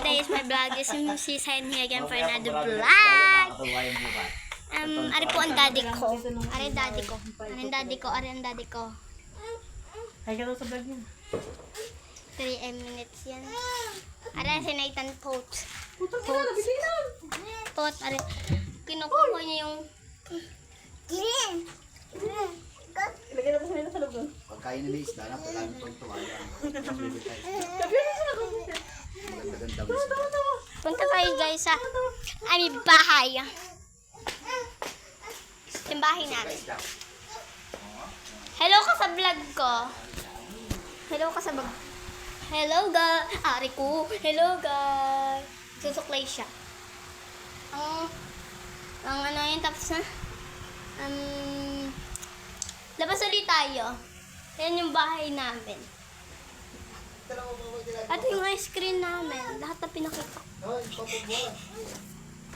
today is my vlog. This is si Sign here again for another vlog. Ari po ang daddy ko. Ari daddy ko. Ari ang daddy ko. Ari ang daddy ko. Ay ka daw sa vlog niya. 3 minutes yan. Ari si Nathan Pot. Putang ina, nabibilang. Pot. Ari. Kinukuha niya yung... Ilagay na po sa nila sa loob doon. Pagkain nila isda na, pagkain ng pagtuwala. Maganda-ganda mo isda. Punta tayo guys sa aming bahay. Yung bahay namin. Hello ka sa vlog ko. Hello ka sa vlog. Hello guys. Ari ko. Hello guys. Susuklay siya. Ang ano yun, tapos na. Labas ulit tayo. Yan yung bahay namin. At yung ice cream namin. Lahat na pinakita.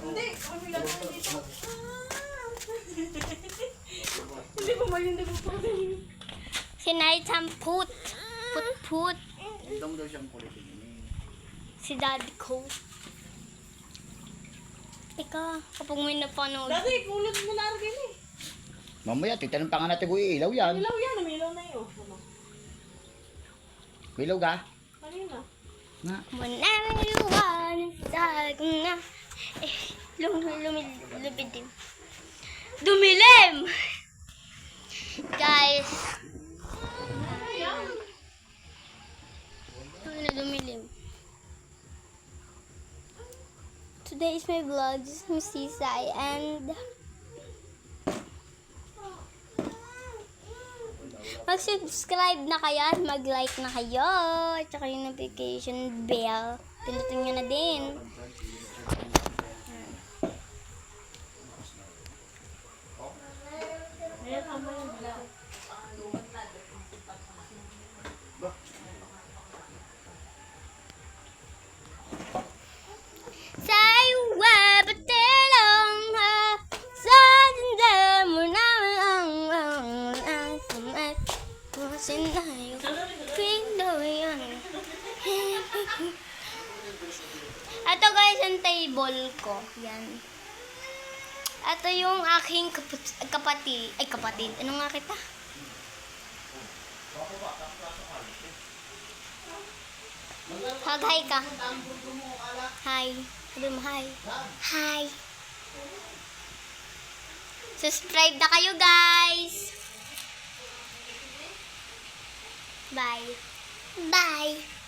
Hindi, kami lang dito. Hindi ko hindi ko pa. Sinay Put. Put. Itong daw siyang kulitin niya. Si daddy ko. Ika, kapag may napanood. Dati, kulot mo na rin eh. Mamaya, titanong pa nga natin kung ilaw yan. Ilaw yan, umilaw na yun. Ilaw ka? Kanina. Na. Manang luwan sa na. Lumidim. Dumilim! Guys. Dumilim. Today is my vlog. This is Miss Sisay and mag-subscribe na kayo at mag-like na kayo. At saka yung notification bell. Pinutin nyo na din. Ito guys, ang table ko. Yan. Ito yung aking kapatid. Ay, kapatid. Ano nga kita? Hi ka. Hi. Sabi mo hi. Hi. Subscribe na kayo guys. Bye. Bye.